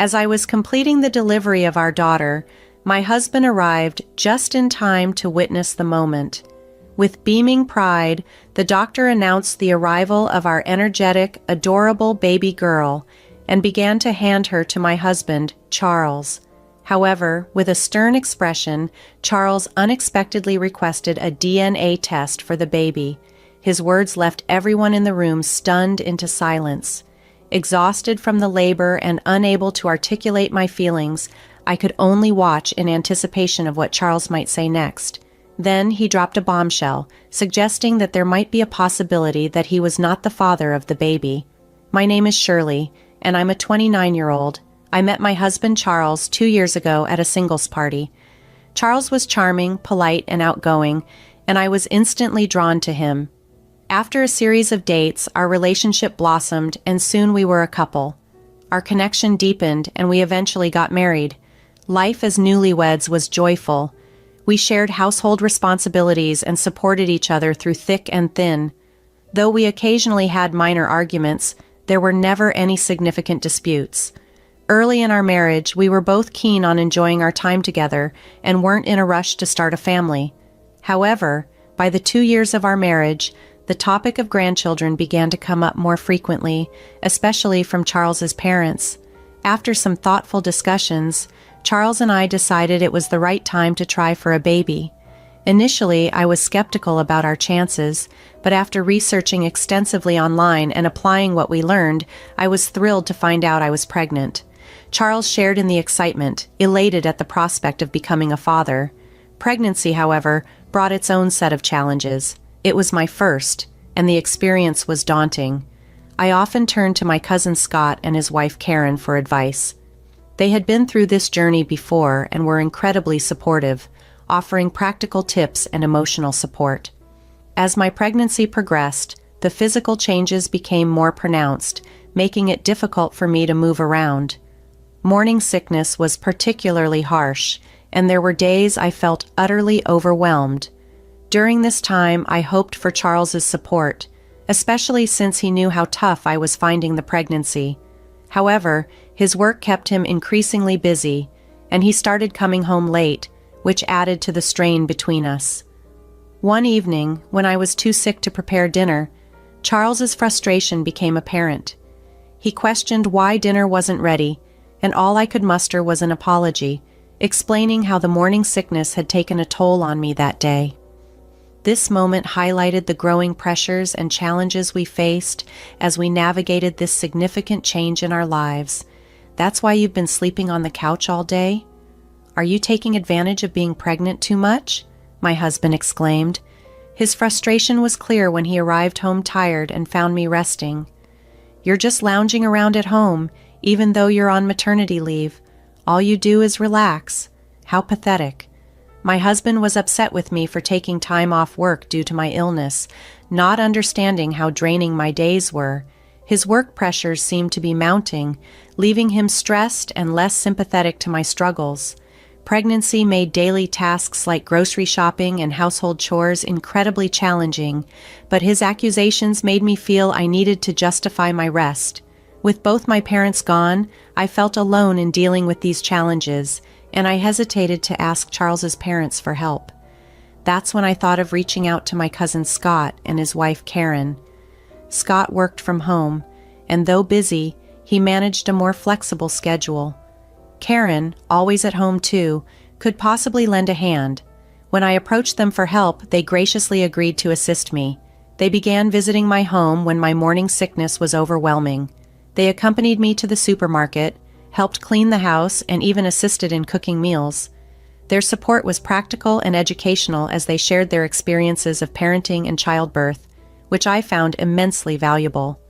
As I was completing the delivery of our daughter, my husband arrived just in time to witness the moment. With beaming pride, the doctor announced the arrival of our energetic, adorable baby girl and began to hand her to my husband, Charles. However, with a stern expression, Charles unexpectedly requested a DNA test for the baby. His words left everyone in the room stunned into silence. Exhausted from the labor and unable to articulate my feelings, I could only watch in anticipation of what Charles might say next. Then he dropped a bombshell, suggesting that there might be a possibility that he was not the father of the baby. My name is Shirley, and I'm a 29-year-old. I met my husband Charles 2 years ago at a singles party. Charles was charming, polite, and outgoing, and I was instantly drawn to him. After a series of dates, our relationship blossomed, and soon we were a couple. Our connection deepened, and we eventually got married. Life as newlyweds was joyful. We shared household responsibilities and supported each other through thick and thin. Though we occasionally had minor arguments, there were never any significant disputes. Early in our marriage, we were both keen on enjoying our time together and weren't in a rush to start a family. However, by the 2 years of our marriage, the topic of grandchildren began to come up more frequently, especially from Charles's parents. After some thoughtful discussions, Charles and I decided it was the right time to try for a baby. Initially, I was skeptical about our chances, but after researching extensively online and applying what we learned, I was thrilled to find out I was pregnant. Charles shared in the excitement, elated at the prospect of becoming a father. Pregnancy, however, brought its own set of challenges. It was my first, and the experience was daunting. I often turned to my cousin Scott and his wife Karen for advice. They had been through this journey before and were incredibly supportive, offering practical tips and emotional support. As my pregnancy progressed, the physical changes became more pronounced, making it difficult for me to move around. Morning sickness was particularly harsh, and there were days I felt utterly overwhelmed. During this time, I hoped for Charles's support, especially since he knew how tough I was finding the pregnancy. However, his work kept him increasingly busy, and he started coming home late, which added to the strain between us. One evening, when I was too sick to prepare dinner, Charles's frustration became apparent. He questioned why dinner wasn't ready, and all I could muster was an apology, explaining how the morning sickness had taken a toll on me that day. This moment highlighted the growing pressures and challenges we faced as we navigated this significant change in our lives. That's why you've been sleeping on the couch all day? Are you taking advantage of being pregnant too much? My husband exclaimed. His frustration was clear when he arrived home tired and found me resting. You're just lounging around at home, even though you're on maternity leave. All you do is relax. How pathetic. My husband was upset with me for taking time off work due to my illness, not understanding how draining my days were. His work pressures seemed to be mounting, leaving him stressed and less sympathetic to my struggles. Pregnancy made daily tasks like grocery shopping and household chores incredibly challenging, but his accusations made me feel I needed to justify my rest. With both my parents gone, I felt alone in dealing with these challenges, and I hesitated to ask Charles's parents for help. That's when I thought of reaching out to my cousin Scott and his wife Karen. Scott worked from home, and though busy, he managed a more flexible schedule. Karen, always at home too, could possibly lend a hand. When I approached them for help, they graciously agreed to assist me. They began visiting my home when my morning sickness was overwhelming. They accompanied me to the supermarket, helped clean the house, and even assisted in cooking meals. Their support was practical and educational as they shared their experiences of parenting and childbirth, which I found immensely valuable.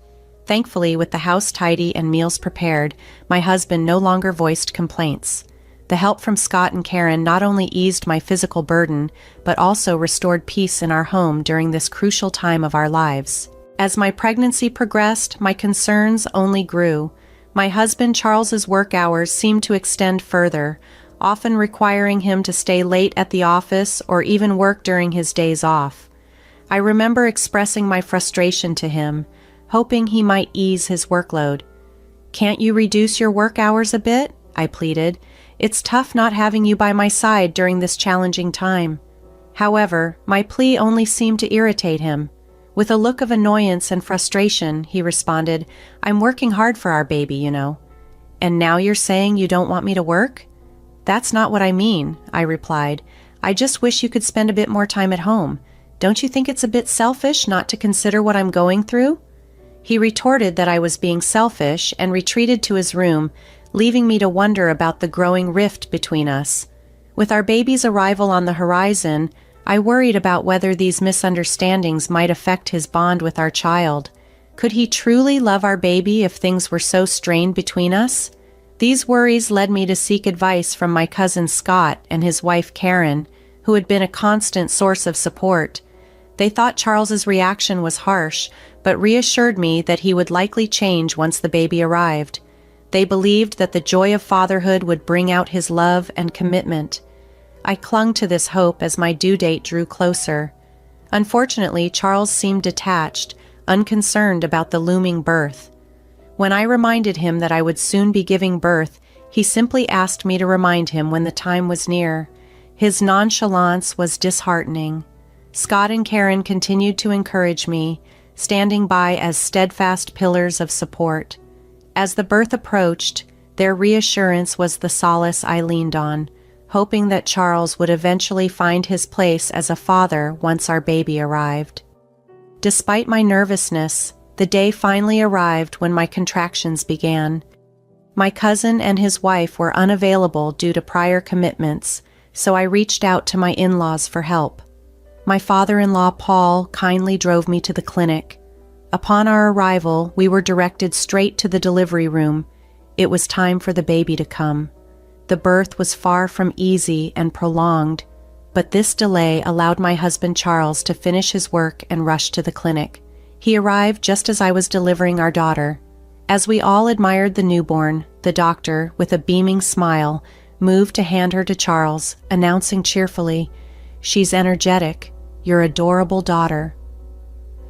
Thankfully, with the house tidy and meals prepared, my husband no longer voiced complaints. The help from Scott and Karen not only eased my physical burden, but also restored peace in our home during this crucial time of our lives. As my pregnancy progressed, my concerns only grew. My husband Charles's work hours seemed to extend further, often requiring him to stay late at the office or even work during his days off. I remember expressing my frustration to him, hoping he might ease his workload. "Can't you reduce your work hours a bit?" I pleaded. "It's tough not having you by my side during this challenging time." However, my plea only seemed to irritate him. With a look of annoyance and frustration, he responded, "I'm working hard for our baby, you know." "And now you're saying you don't want me to work?" "That's not what I mean," I replied. "I just wish you could spend a bit more time at home. Don't you think it's a bit selfish not to consider what I'm going through?" He retorted that I was being selfish and retreated to his room, leaving me to wonder about the growing rift between us. With our baby's arrival on the horizon, I worried about whether these misunderstandings might affect his bond with our child. Could he truly love our baby if things were so strained between us? These worries led me to seek advice from my cousin Scott and his wife Karen, who had been a constant source of support. They thought Charles's reaction was harsh, but reassured me that he would likely change once the baby arrived. They believed that the joy of fatherhood would bring out his love and commitment. I clung to this hope as my due date drew closer. Unfortunately, Charles seemed detached, unconcerned about the looming birth. When I reminded him that I would soon be giving birth, he simply asked me to remind him when the time was near. His nonchalance was disheartening. Scott and Karen continued to encourage me, standing by as steadfast pillars of support. As the birth approached, their reassurance was the solace I leaned on, hoping that Charles would eventually find his place as a father once our baby arrived. Despite my nervousness, the day finally arrived when my contractions began. My cousin and his wife were unavailable due to prior commitments, so I reached out to my in-laws for help. My father-in-law, Paul, kindly drove me to the clinic. Upon our arrival, we were directed straight to the delivery room. It was time for the baby to come. The birth was far from easy and prolonged, but this delay allowed my husband Charles to finish his work and rush to the clinic. He arrived just as I was delivering our daughter. As we all admired the newborn, the doctor, with a beaming smile, moved to hand her to Charles, announcing cheerfully, "She's energetic, your adorable daughter."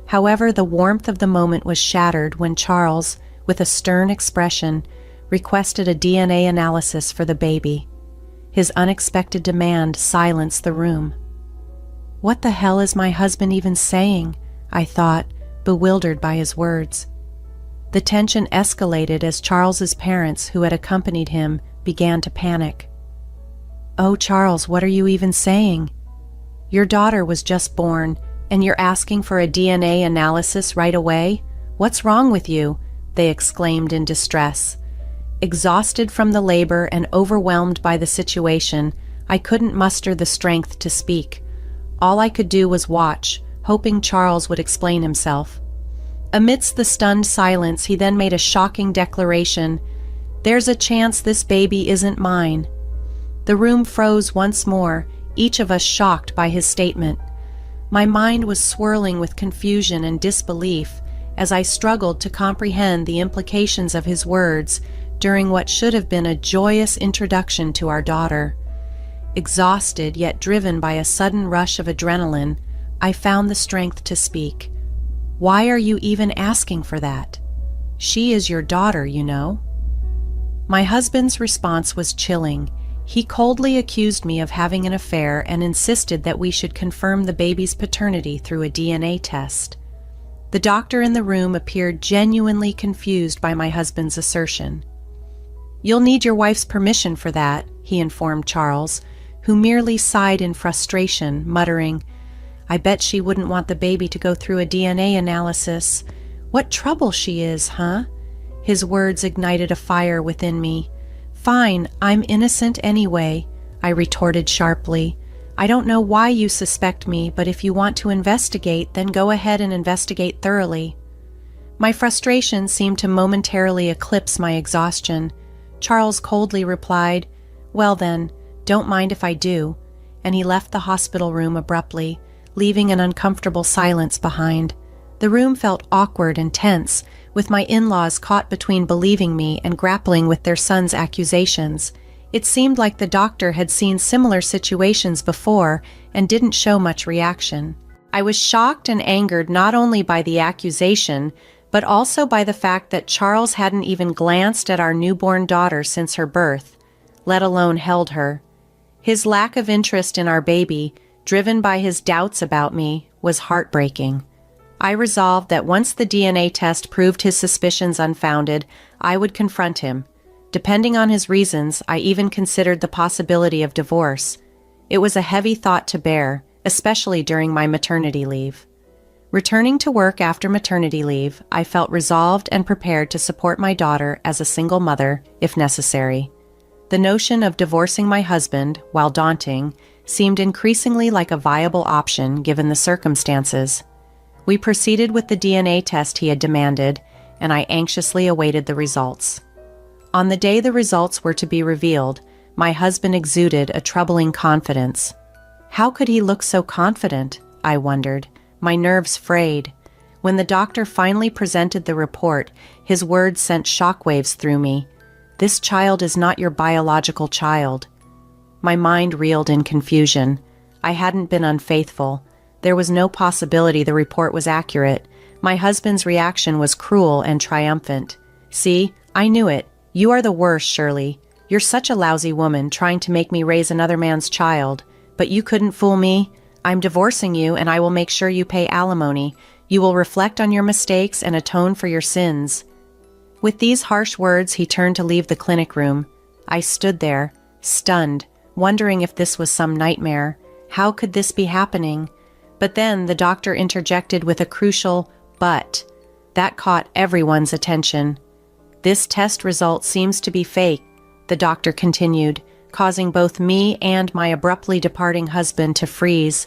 However, the warmth of the moment was shattered when Charles, with a stern expression, requested a DNA analysis for the baby. His unexpected demand silenced the room. "What the hell is my husband even saying?" I thought, bewildered by his words. The tension escalated as Charles's parents, who had accompanied him, began to panic. "Oh, Charles, what are you even saying? Your daughter was just born, and you're asking for a DNA analysis right away? What's wrong with you?" they exclaimed in distress. Exhausted from the labor and overwhelmed by the situation, I couldn't muster the strength to speak. All I could do was watch, hoping Charles would explain himself. Amidst the stunned silence, he then made a shocking declaration, "There's a chance this baby isn't mine." The room froze once more, each of us shocked by his statement. My mind was swirling with confusion and disbelief as I struggled to comprehend the implications of his words during what should have been a joyous introduction to our daughter. Exhausted yet driven by a sudden rush of adrenaline, I found the strength to speak. "Why are you even asking for that? She is your daughter, you know." My husband's response was chilling. He coldly accused me of having an affair and insisted that we should confirm the baby's paternity through a DNA test. The doctor in the room appeared genuinely confused by my husband's assertion. "You'll need your wife's permission for that," he informed Charles, who merely sighed in frustration, muttering, "I bet she wouldn't want the baby to go through a DNA analysis. What trouble she is, huh?" His words ignited a fire within me. "Fine, I'm innocent anyway," I retorted sharply. "I don't know why you suspect me, but if you want to investigate, then go ahead and investigate thoroughly." My frustration seemed to momentarily eclipse my exhaustion. Charles coldly replied, "Well then, don't mind if I do," and he left the hospital room abruptly, leaving an uncomfortable silence behind. The room felt awkward and tense, with my in-laws caught between believing me and grappling with their son's accusations. It seemed like the doctor had seen similar situations before and didn't show much reaction. I was shocked and angered not only by the accusation, but also by the fact that Charles hadn't even glanced at our newborn daughter since her birth, let alone held her. His lack of interest in our baby, driven by his doubts about me, was heartbreaking. I resolved that once the DNA test proved his suspicions unfounded, I would confront him. Depending on his reasons, I even considered the possibility of divorce. It was a heavy thought to bear, especially during my maternity leave. Returning to work after maternity leave, I felt resolved and prepared to support my daughter as a single mother, if necessary. The notion of divorcing my husband, while daunting, seemed increasingly like a viable option given the circumstances. We proceeded with the DNA test he had demanded, and I anxiously awaited the results. On the day the results were to be revealed, my husband exuded a troubling confidence. How could he look so confident? I wondered, my nerves frayed. When the doctor finally presented the report, his words sent shockwaves through me. "This child is not your biological child." My mind reeled in confusion. I hadn't been unfaithful. There was no possibility the report was accurate. My husband's reaction was cruel and triumphant. "See, I knew it. You are the worst, Shirley. You're such a lousy woman trying to make me raise another man's child. But you couldn't fool me. I'm divorcing you, and I will make sure you pay alimony. You will reflect on your mistakes and atone for your sins." With these harsh words, he turned to leave the clinic room. I stood there, stunned, wondering if this was some nightmare. How could this be happening? But then the doctor interjected with a crucial "but" that caught everyone's attention. "This test result seems to be fake," the doctor continued, causing both me and my abruptly departing husband to freeze.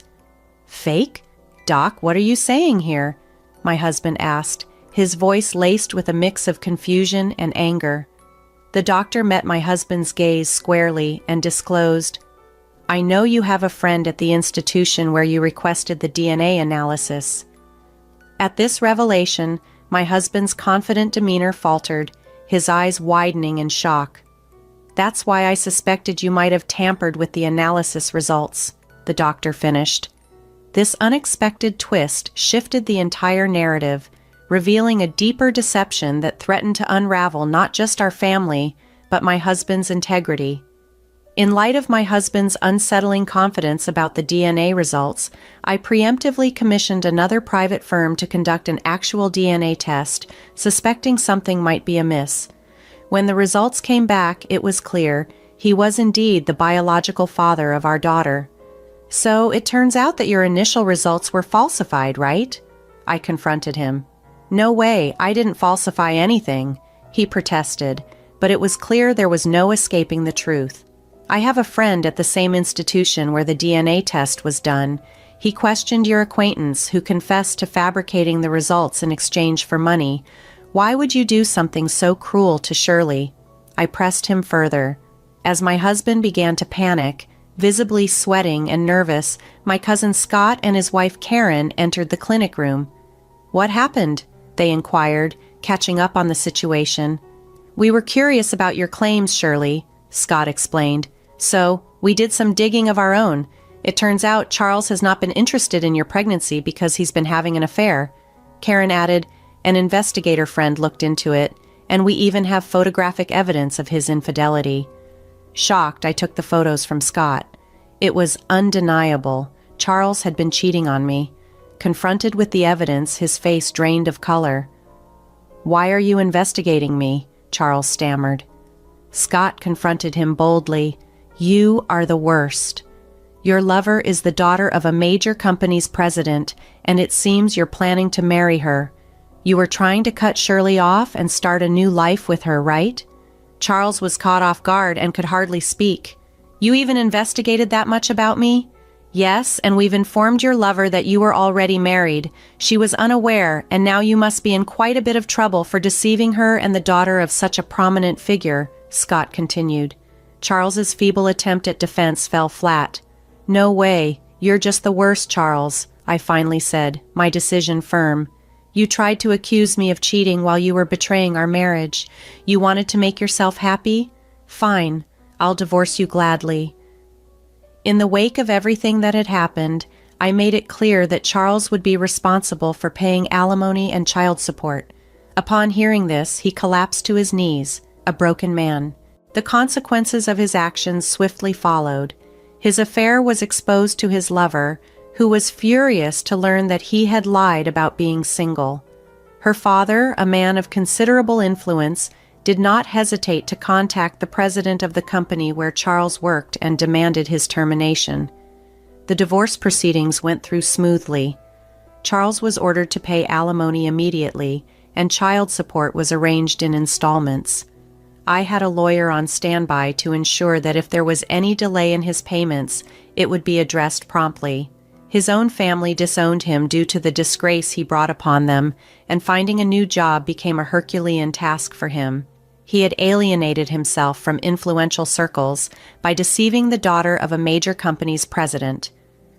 "Fake? Doc, what are you saying here?" my husband asked, his voice laced with a mix of confusion and anger. The doctor met my husband's gaze squarely and disclosed, "I know you have a friend at the institution where you requested the DNA analysis." At this revelation, my husband's confident demeanor faltered, his eyes widening in shock. "That's why I suspected you might have tampered with the analysis results," the doctor finished. This unexpected twist shifted the entire narrative, revealing a deeper deception that threatened to unravel not just our family, but my husband's integrity. In light of my husband's unsettling confidence about the DNA results, I preemptively commissioned another private firm to conduct an actual DNA test, suspecting something might be amiss. When the results came back, it was clear he was indeed the biological father of our daughter. "So it turns out that your initial results were falsified, right?" I confronted him. "No way, I didn't falsify anything," he protested, but it was clear there was no escaping the truth. "I have a friend at the same institution where the DNA test was done. He questioned your acquaintance who confessed to fabricating the results in exchange for money. Why would you do something so cruel to Shirley?" I pressed him further. As my husband began to panic, visibly sweating and nervous, my cousin Scott and his wife Karen entered the clinic room. "What happened?" they inquired, catching up on the situation. "We were curious about your claims, Shirley," Scott explained. "So, we did some digging of our own. It turns out Charles has not been interested in your pregnancy because he's been having an affair." Karen added, "An investigator friend looked into it, and we even have photographic evidence of his infidelity." Shocked, I took the photos from Scott. It was undeniable. Charles had been cheating on me. Confronted with the evidence, his face drained of color. "Why are you investigating me?" Charles stammered. Scott confronted him boldly. "You are the worst. Your lover is the daughter of a major company's president, and it seems you're planning to marry her. You were trying to cut Shirley off and start a new life with her, right?" Charles was caught off guard and could hardly speak. "You even investigated that much about me?" "Yes, and we've informed your lover that you were already married. She was unaware, and now you must be in quite a bit of trouble for deceiving her and the daughter of such a prominent figure," Scott continued. Charles's feeble attempt at defense fell flat. "No way. You're just the worst, Charles," I finally said, my decision firm. "You tried to accuse me of cheating while you were betraying our marriage. You wanted to make yourself happy? Fine. I'll divorce you gladly." In the wake of everything that had happened, I made it clear that Charles would be responsible for paying alimony and child support. Upon hearing this, he collapsed to his knees, a broken man. The consequences of his actions swiftly followed. His affair was exposed to his lover, who was furious to learn that he had lied about being single. Her father, a man of considerable influence, did not hesitate to contact the president of the company where Charles worked and demanded his termination. The divorce proceedings went through smoothly. Charles was ordered to pay alimony immediately, and child support was arranged in installments. I had a lawyer on standby to ensure that if there was any delay in his payments, it would be addressed promptly. His own family disowned him due to the disgrace he brought upon them, and finding a new job became a Herculean task for him. He had alienated himself from influential circles by deceiving the daughter of a major company's president.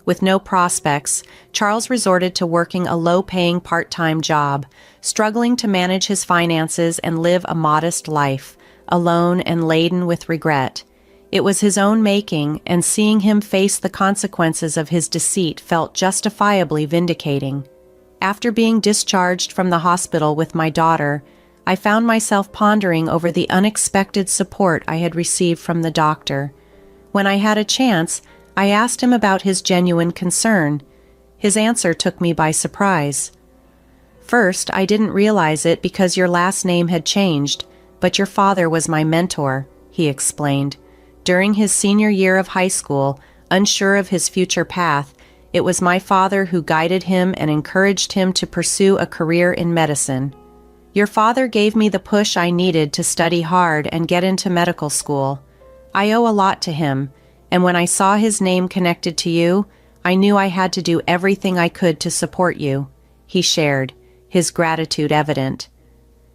With no prospects, Charles resorted to working a low-paying part-time job, struggling to manage his finances and live a modest life, alone and laden with regret. It was his own making, and seeing him face the consequences of his deceit felt justifiably vindicating. After being discharged from the hospital with my daughter, I found myself pondering over the unexpected support I had received from the doctor. When I had a chance, I asked him about his genuine concern. His answer took me by surprise. "First, I didn't realize it because your last name had changed, but your father was my mentor," he explained. During his senior year of high school, unsure of his future path, it was my father who guided him and encouraged him to pursue a career in medicine. "Your father gave me the push I needed to study hard and get into medical school. I owe a lot to him, and when I saw his name connected to you, I knew I had to do everything I could to support you," he shared, his gratitude evident.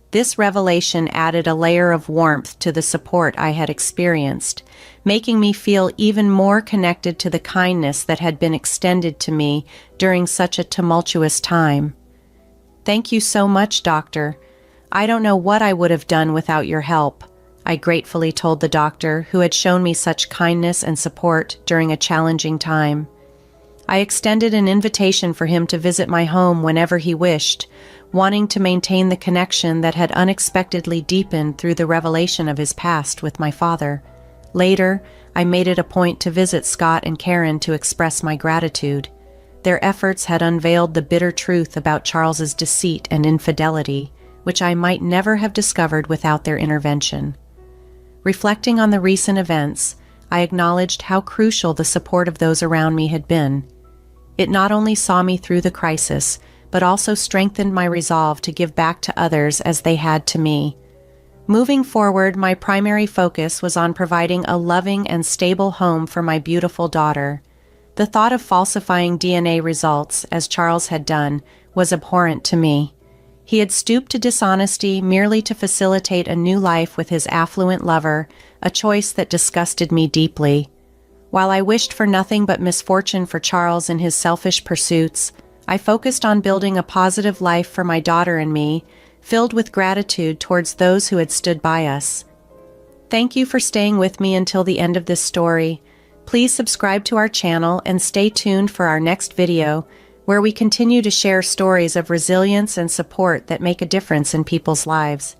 This revelation added a layer of warmth to the support I had experienced, making me feel even more connected to the kindness that had been extended to me during such a tumultuous time. "Thank you so much, Doctor. I don't know what I would have done without your help," I gratefully told the doctor, who had shown me such kindness and support during a challenging time. I extended an invitation for him to visit my home whenever he wished, wanting to maintain the connection that had unexpectedly deepened through the revelation of his past with my father. Later, I made it a point to visit Scott and Karen to express my gratitude. Their efforts had unveiled the bitter truth about Charles's deceit and infidelity, which I might never have discovered without their intervention. Reflecting on the recent events, I acknowledged how crucial the support of those around me had been. It not only saw me through the crisis, but also strengthened my resolve to give back to others as they had to me. Moving forward, my primary focus was on providing a loving and stable home for my beautiful daughter. The thought of falsifying DNA results, as Charles had done, was abhorrent to me. He had stooped to dishonesty merely to facilitate a new life with his affluent lover, a choice that disgusted me deeply. While I wished for nothing but misfortune for Charles in his selfish pursuits, I focused on building a positive life for my daughter and me, filled with gratitude towards those who had stood by us. Thank you for staying with me until the end of this story. Please subscribe to our channel and stay tuned for our next video, where we continue to share stories of resilience and support that make a difference in people's lives.